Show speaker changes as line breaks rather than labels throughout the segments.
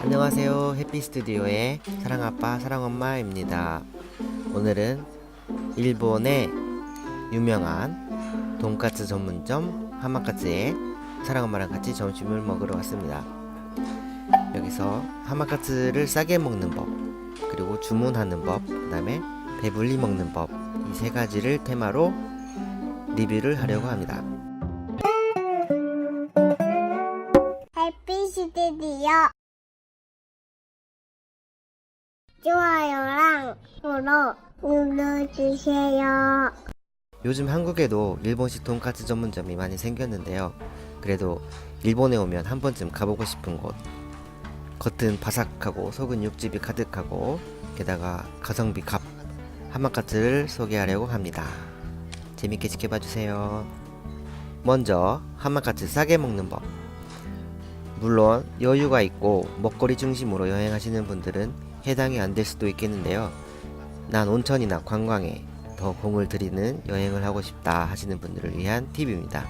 안녕하세요. 해피스튜디오의 사랑아빠 사랑엄마입니다. 오늘은 일본의 유명한 돈까스 전문점 하마카츠에 사랑엄마랑 같이 점심을 먹으러 왔습니다. 여기서 하마카츠를 싸게 먹는 법, 그리고 주문하는 법, 그 다음에 배불리 먹는 법, 이 세 가지를 테마로 리뷰를 하려고 합니다.
해피스튜디오 좋아요랑 구독 눌러주세요.
요즘 한국에도 일본식 돈까스 전문점이 많이 생겼는데요. 그래도 일본에 오면 한 번쯤 가보고 싶은 곳, 겉은 바삭하고 속은 육즙이 가득하고 게다가 가성비 갑 하마카츠를 소개하려고 합니다. 재밌게 지켜봐주세요. 먼저 하마카츠 싸게 먹는 법. 물론 여유가 있고 먹거리 중심으로 여행하시는 분들은 해당이 안 될 수도 있겠는데요. 난 온천이나 관광에 더 공을 들이는 여행을 하고 싶다 하시는 분들을 위한 팁입니다.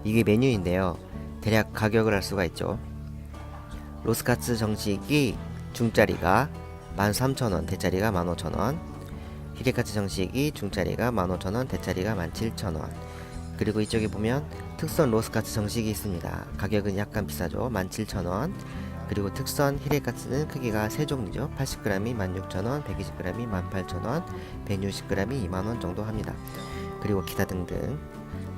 이게 메뉴인데요. 대략 가격을 알 수가 있죠. 로스카츠 정식이 중짜리가 13,000원, 대짜리가 15,000원, 히레카츠 정식이 중짜리가 15,000원, 대짜리가 17,000원. 그리고 이쪽에 보면 특선 로스카츠 정식이 있습니다. 가격은 약간 비싸죠. 17,000원. 그리고 특선 히레카츠는 크기가 3종류죠. 80g이 16,000원, 120g이 18,000원, 160g이 2만원 정도 합니다. 그리고 기타 등등.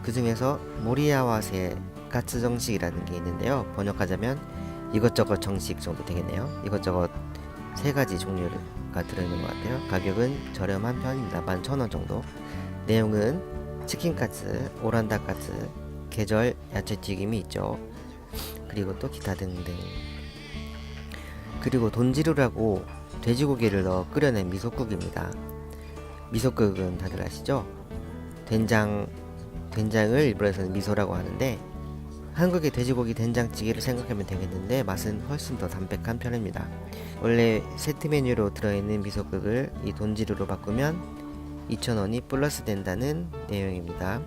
그 중에서 모리야와세 카츠 정식이라는 게 있는데요. 번역하자면 이것저것 정식 정도 되겠네요. 이것저것 3가지 종류가 들어있는 것 같아요. 가격은 저렴한 편입니다. 11,000원 정도. 내용은 치킨카츠, 오란다카츠, 계절 야채튀김이 있죠. 그리고 또 기타 등등. 그리고 돈지루라고 돼지고기를 넣어 끓여낸 미소국입니다. 미소국은 다들 아시죠? 된장을 일본에서는 미소라고 하는데 한국의 돼지고기 된장찌개를 생각하면 되겠는데 맛은 훨씬 더 담백한 편입니다. 원래 세트 메뉴로 들어있는 미소국을 이 돈지루로 바꾸면 2,000원이 플러스 된다는 내용입니다.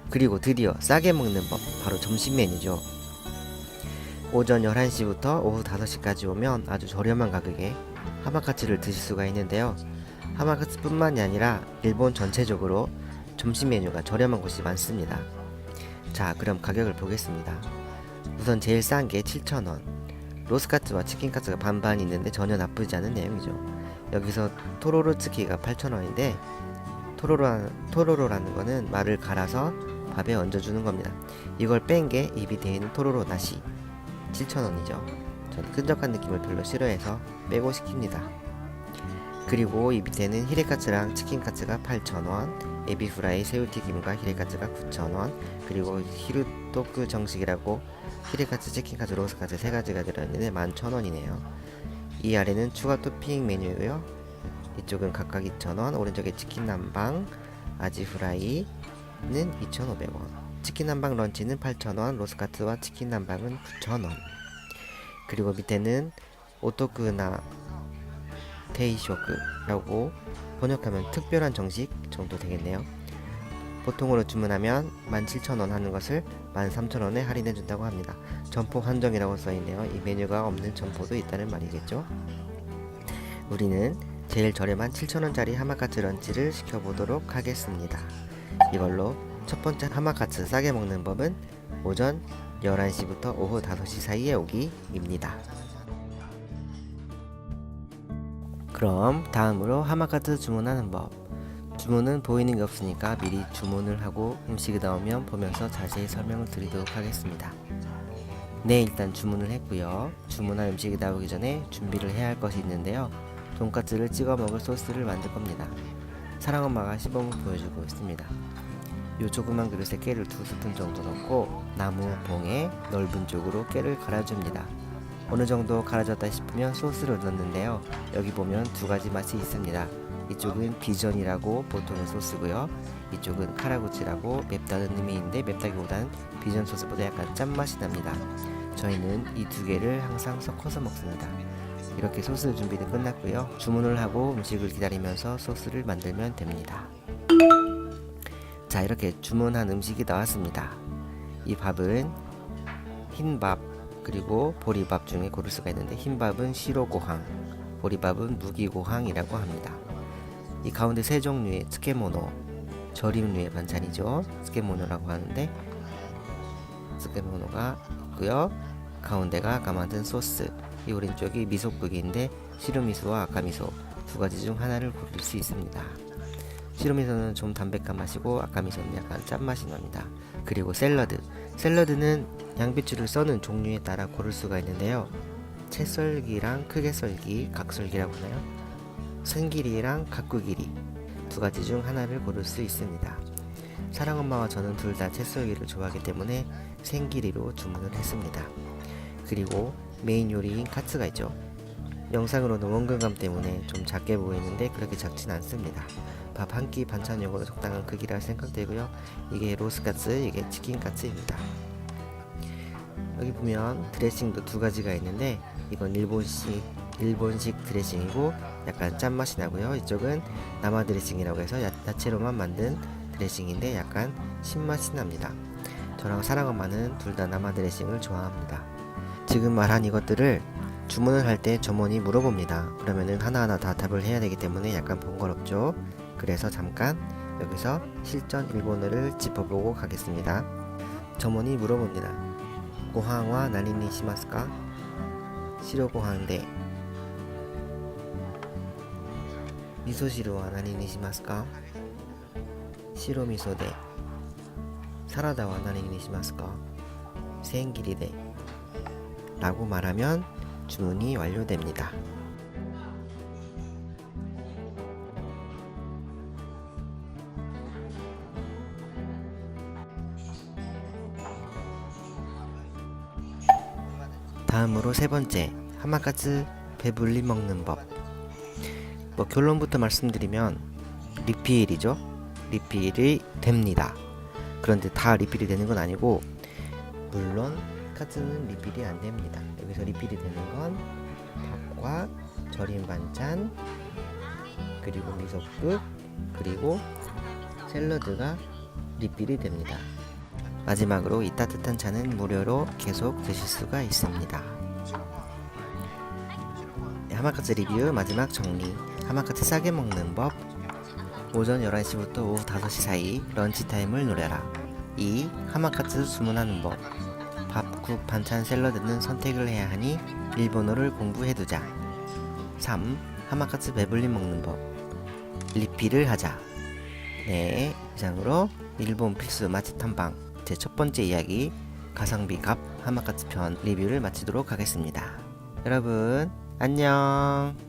그리고 드디어 싸게 먹는 법, 바로 점심 메뉴죠. 오전 11시부터 오후 5시까지 오면 아주 저렴한 가격에 하마카츠를 드실 수가 있는데요. 하마카츠 뿐만이 아니라 일본 전체적으로 점심 메뉴가 저렴한 곳이 많습니다. 자, 그럼 가격을 보겠습니다. 우선 제일 싼 게 7,000원. 로스카츠와 치킨카츠가 반반 있는데 전혀 나쁘지 않은 내용이죠. 여기서 토로로츠키가 8,000원인데 토로로라는 거는 말을 갈아서 밥에 얹어주는 겁니다. 이걸 뺀 게 입이 데이는 토로로 나시 7,000원이죠. 전 끈적한 느낌을 별로 싫어해서 빼고 시킵니다. 그리고 이 밑에는 히레카츠랑 치킨카츠가 8,000원, 에비프라이 새우튀김과 히레카츠가 9,000원, 그리고 히루토크 정식이라고 히레카츠, 치킨카츠, 로스카츠 3가지가 들어있는데 11,000원이네요. 이 아래는 추가 토핑 메뉴고요. 이쪽은 각각 2,000원, 오른쪽에 치킨 남방, 아지프라이는 2,500원, 치킨 남방 런치는 8,000원, 로스카츠와 치킨 남방은 9,000원. 그리고 밑에는 오토쿠나 테이쇼크라고 번역하면 특별한 정식 정도 되겠네요. 보통으로 주문하면 17,000원 하는 것을 13,000원에 할인해준다고 합니다. 점포 한정이라고 써있네요. 이 메뉴가 없는 점포도 있다는 말이겠죠. 우리는 제일 저렴한 7,000원짜리 하마카츠 런치를 시켜보도록 하겠습니다. 이걸로 첫 번째 하마카츠 싸게 먹는 법은 오전 11시부터 오후 5시 사이에 오기입니다. 그럼 다음으로 하마카츠 주문하는 법. 주문은 보이는 게 없으니까 미리 주문을 하고 음식이 나오면 보면서 자세히 설명을 드리도록 하겠습니다. 네, 일단 주문을 했고요. 주문한 음식이 나오기 전에 준비를 해야 할 것이 있는데요. 돈까스를 찍어 먹을 소스를 만들 겁니다. 사랑엄마가 시범을 보여주고 있습니다. 요 조그만 그릇에 깨를 2스푼 정도 넣고 나무 봉에 넓은 쪽으로 깨를 갈아줍니다. 어느 정도 갈아졌다 싶으면 소스를 넣는데요. 여기 보면 2가지 맛이 있습니다. 이쪽은 비전이라고 보통의 소스고요. 이쪽은 카라구치라고 맵다는 의미인데 맵다기보다는 비전 소스보다 약간 짠맛이 납니다. 저희는 이 2개를 항상 섞어서 먹습니다. 이렇게 소스 준비는 끝났고요. 주문을 하고 음식을 기다리면서 소스를 만들면 됩니다. 자, 이렇게 주문한 음식이 나왔습니다. 이 밥은 흰밥 그리고 보리밥 중에 고를 수가 있는데 흰밥은 시로고항, 보리밥은 무기고항이라고 합니다. 이 가운데 세 종류의 츠케모노, 절임류의 반찬이죠. 츠케모노라고 하는데 츠케모노가 있고요. 가운데가 아까 만든 소스, 이 오른쪽이 미소국인데 시루미소와 아까미소 두 가지 중 하나를 고를 수 있습니다. 시루미소는 좀 담백한 맛이고 아까미소는 약간 짠맛이 납니다. 그리고 샐러드는 양배추를 써는 종류에 따라 고를 수가 있는데요. 채썰기랑 크게 썰기, 각썰기라고 하나요? 생길이랑 가꾸길이 두 가지 중 하나를 고를 수 있습니다. 사랑엄마와 저는 둘 다 채썰기를 좋아하기 때문에 생길이로 주문을 했습니다. 그리고 메인 요리인 카츠가 있죠. 영상으로는 원근감 때문에 좀 작게 보이는데 그렇게 작진 않습니다. 밥 한 끼 반찬용으로 적당한 크기라 생각되고요. 이게 로스카츠, 이게 치킨카츠입니다. 여기 보면 드레싱도 두 가지가 있는데 이건 일본식 드레싱이고 약간 짠맛이 나고요. 이쪽은 남아 드레싱이라고 해서 야채로만 만든 드레싱인데 약간 신맛이 납니다. 저랑 사랑엄마는 둘 다 남아 드레싱을 좋아합니다. 지금 말한 이것들을 주문을 할 때 점원이 물어봅니다. 그러면은 하나하나 다 답을 해야 되기 때문에 약간 번거롭죠. 그래서 잠깐 여기서 실전 일본어를 짚어보고 가겠습니다. 점원이 물어봅니다. 고항와 나리니 시마스까? 시로고항で 미소시루와 나리니 시마스까? 시로미소で 사라다와 나리니 시마스까? 생길이で 라고 말하면 주문이 완료됩니다. 다음으로 세 번째, 하마카츠 배불리 먹는 법. 결론부터 말씀드리면 리필이죠. 리필이 됩니다. 그런데 다 리필이 되는 건 아니고 물론 카츠는 리필이 안 됩니다. 여기서 리필이 되는 건 밥과 절임 반찬, 그리고 미소국, 그리고 샐러드가 리필이 됩니다. 마지막으로 이 따뜻한 차는 무료로 계속 드실 수가 있습니다. 네, 하마카츠 리뷰 마지막 정리. 하마카츠 싸게 먹는 법. 오전 11시부터 오후 5시 사이 런치타임을 노려라. 2. 하마카츠 주문하는 법. 밥, 국, 반찬, 샐러드는 선택을 해야 하니 일본어를 공부해두자. 3. 하마카츠 배불리 먹는 법. 리필을 하자. 네, 이상으로 일본 필수 맛집 탐방 제 첫 번째 이야기 가성비 값 하마카츠 편 리뷰를 마치도록 하겠습니다. 여러분 안녕.